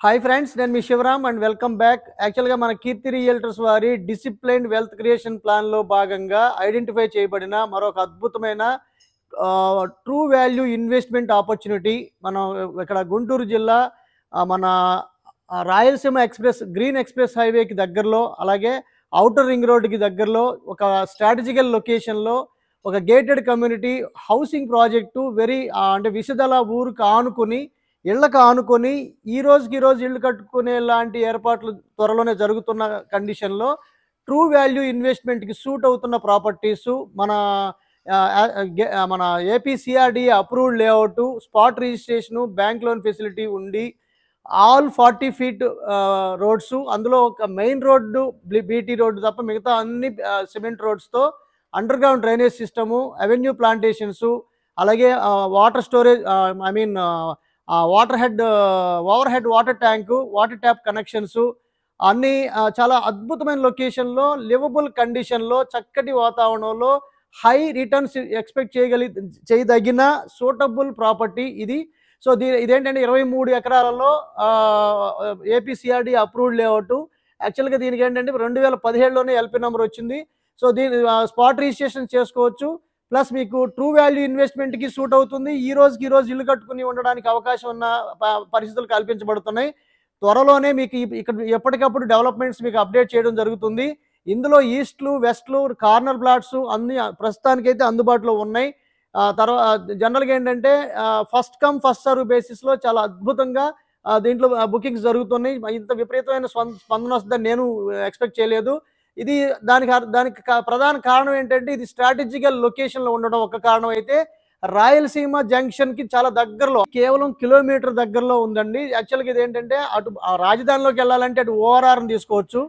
Hi friends, నేను మీ Shivaram and welcome back. యాక్చువల్గా మన కీర్తి రియల్టర్స్ వారి డిసిప్లైన్డ్ వెల్త్ క్రియేషన్ ప్లాన్లో భాగంగా ఐడెంటిఫై చేయబడిన మరొక అద్భుతమైన ట్రూ వాల్యూ ఇన్వెస్ట్మెంట్ ఆపర్చునిటీ మనం ఇక్కడ గుంటూరు జిల్లా మన రాయలసీమ ఎక్స్ప్రెస్ గ్రీన్ ఎక్స్ప్రెస్ హైవేకి దగ్గరలో, అలాగే ఔటర్ రింగ్ రోడ్డుకి దగ్గరలో ఒక స్ట్రాటజికల్ లొకేషన్లో ఒక గేటెడ్ కమ్యూనిటీ హౌసింగ్ ప్రాజెక్టు అంటే విషదల ఊరుకు ఆనుకొని ఇళ్ళకు ఆనుకొని ఈ రోజుకి రోజు ఇళ్ళు కట్టుకునే లాంటి ఏర్పాట్లు త్వరలోనే జరుగుతున్న కండిషన్లో ట్రూ వాల్యూ ఇన్వెస్ట్మెంట్కి సూట్ అవుతున్న ప్రాపర్టీసు మన APCRDA approved layout, spot registration, bank loan facility ఉండి ఆల్ 40 ఫీట్ రోడ్సు, అందులో ఒక మెయిన్ రోడ్డు బీటీ రోడ్డు తప్ప మిగతా అన్ని సిమెంట్ రోడ్స్తో under ground drainage system, avenue plantations, అలాగే water storage over head water tank, water tap connections అన్నీ చాలా అద్భుతమైన లొకేషన్లో, లివబుల్ కండిషన్లో, చక్కటి వాతావరణంలో హై రిటర్న్స్ ఎక్స్పెక్ట్ చేయదగిన సూటబుల్ ప్రాపర్టీ ఇది. సో ఇదేంటంటే 23 ఎకరాలలో ఏపీసీఆర్డీ అప్రూవ్డ్ లేఅవుట్. యాక్చువల్గా దీనికి ఏంటంటే 2017లోనే ఎల్పీ నెంబర్ వచ్చింది. సో దీని స్పాట్ రిజిస్ట్రేషన్ చేసుకోవచ్చు. ప్లస్ మీకు ట్రూ వాల్యూ ఇన్వెస్ట్మెంట్కి సూట్ అవుతుంది. ఈ రోజు ఇల్లు కట్టుకుని ఉండడానికి అవకాశం ఉన్న పరిస్థితులు కల్పించబడుతున్నాయి. త్వరలోనే మీకు ఇక్కడ ఎప్పటికప్పుడు డెవలప్మెంట్స్ మీకు అప్డేట్ చేయడం జరుగుతుంది. ఇందులో ఈస్ట్లు, వెస్ట్లు, కార్నర్ ప్లాట్స్ అన్ని ప్రస్తుతానికైతే అందుబాటులో ఉన్నాయి. జనరల్గా ఏంటంటే ఫస్ట్ కమ్ ఫస్ట్ సర్వ్ బేసిస్లో చాలా అద్భుతంగా దీంట్లో బుకింగ్స్ జరుగుతున్నాయి. ఇంత విపరీతమైన స్పందన వస్తుందని నేను ఎక్స్పెక్ట్ చేయలేదు. దానికి ప్రధాన కారణం ఏంటంటే ఇది స్ట్రాటజికల్ లొకేషన్లో ఉండడం ఒక కారణం అయితే, రాయలసీమ జంక్షన్కి చాలా దగ్గరలో, కేవలం కిలోమీటర్ దగ్గరలో ఉందండి. యాక్చువల్గా ఇది ఏంటంటే అటు రాజధానిలోకి వెళ్ళాలంటే అటు ఓఆర్ఆర్ని తీసుకోవచ్చు.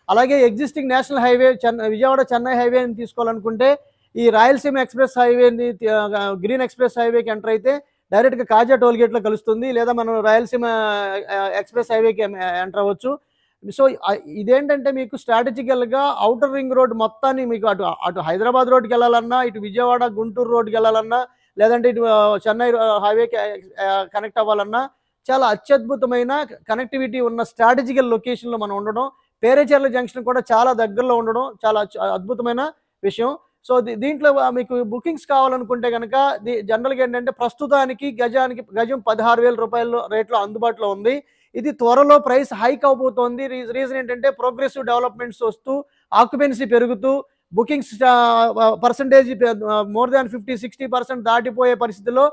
అలాగే existing national highway Vijayawada Chennai హైవేని తీసుకోవాలనుకుంటే ఈ రాయలసీమ ఎక్స్ప్రెస్ హైవేని గ్రీన్ ఎక్స్ప్రెస్ హైవేకి ఎంటర్ అయితే డైరెక్ట్గా కాజా టోల్గేట్లో కలుస్తుంది, లేదా మనం రాయలసీమ ఎక్స్ప్రెస్ హైవేకి ఎంటర్ అవ్వచ్చు. సో ఇదేంటంటే మీకు స్ట్రాటజికల్గా ఔటర్ రింగ్ రోడ్ మొత్తాన్ని మీకు అటు హైదరాబాద్ రోడ్కి వెళ్ళాలన్నా, ఇటు విజయవాడ గుంటూరు రోడ్కి వెళ్ళాలన్నా, లేదంటే ఇటు చెన్నై హైవేకి కనెక్ట్ అవ్వాలన్నా చాలా అత్యద్భుతమైన కనెక్టివిటీ ఉన్న స్ట్రాటజికల్ లొకేషన్లో మనం ఉండడం, పేరేచెర్ల జంక్షన్ కూడా చాలా దగ్గరలో ఉండడం చాలా అద్భుతమైన విషయం. సో దీంట్లో మీకు బుకింగ్స్ కావాలనుకుంటే కనుక జనరల్గా ఏంటంటే ప్రస్తుతానికి గజం 16,000 రూపాయల రేట్లో అందుబాటులో ఉంది. ఇది త్వరలో ప్రైస్ హైక్ అవబోతోంది. రీజన్ ఏంటంటే ప్రోగ్రెసివ్ డెవలప్మెంట్స్ వస్తూ, ఆక్యుపెన్సీ పెరుగుతూ, బుకింగ్స్ పర్సంటేజ్ మోర్ దాన్ 50-60% దాటిపోయే పరిస్థితిలో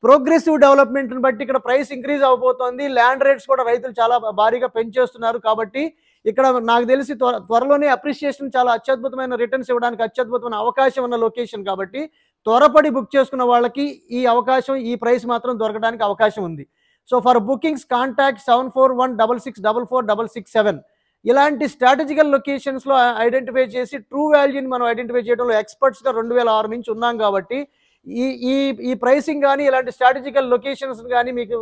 ప్రోగ్రెసివ్ డెవలప్మెంట్ని బట్టి ఇక్కడ ప్రైస్ ఇంక్రీజ్ అవబోతోంది. ల్యాండ్ రేట్స్ కూడా రైతులు చాలా భారీగా పెంచేస్తున్నారు. కాబట్టి ఇక్కడ నాకు తెలిసి త్వరలోనే అప్రిషియేషన్ చాలా అత్యద్భుతమైన రిటర్న్స్ ఇవ్వడానికి అత్యద్భుతమైన అవకాశం ఉన్న లొకేషన్ కాబట్టి త్వరపడి బుక్ చేసుకున్న వాళ్ళకి ఈ అవకాశం, ఈ ప్రైస్ మాత్రం దొరకడానికి అవకాశం ఉంది. So for bookings contact 7416644667. ఇలాంటి స్ట్రాటజికల్ లొకేషన్స్లో ఐడెంటిఫై చేసి ట్రూ వాల్యూని మనం ఐడెంటిఫై చేయడంలో ఎక్స్పర్ట్స్గా 2006 నుంచి ఉన్నాం కాబట్టి ఈ ప్రైసింగ్ కానీ ఇలాంటి స్ట్రాటజికల్ లొకేషన్స్ కానీ మీకు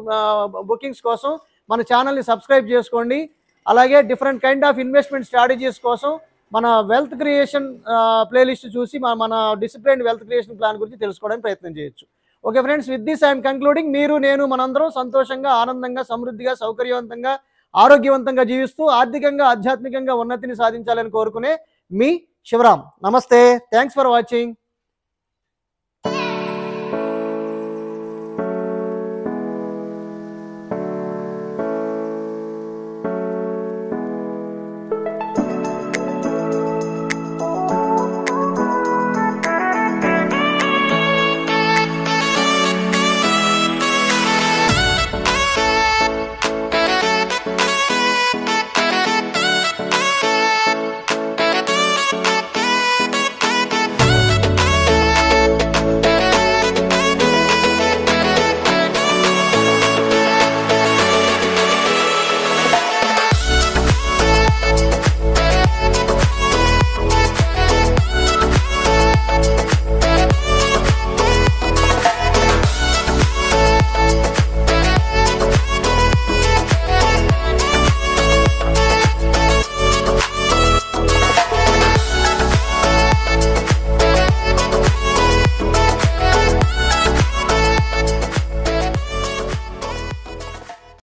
బుకింగ్స్ కోసం మన ఛానల్ని సబ్స్క్రైబ్ చేసుకోండి. అలాగే different kind of investment strategies కోసం మన వెల్త్ క్రియేషన్ ప్లేలిస్ట్ చూసి మన డిసిప్లైన్డ్ వెల్త్ క్రియేషన్ ప్లాన్ గురించి తెలుసుకోవడానికి ప్రయత్నం చేయొచ్చు. Okay friends, with this I'm concluding. మీరు, నేను, మనందరం సంతోషంగా, ఆనందంగా, సమృద్ధిగా, సౌకర్యవంతంగా, ఆరోగ్యవంతంగా జీవిస్తూ ఆర్థికంగా, ఆధ్యాత్మికంగా ఉన్నతిని సాధించాలని కోరుకునే మీ శివరామ్. నమస్తే, థ్యాంక్స్ ఫర్ వాచింగ్.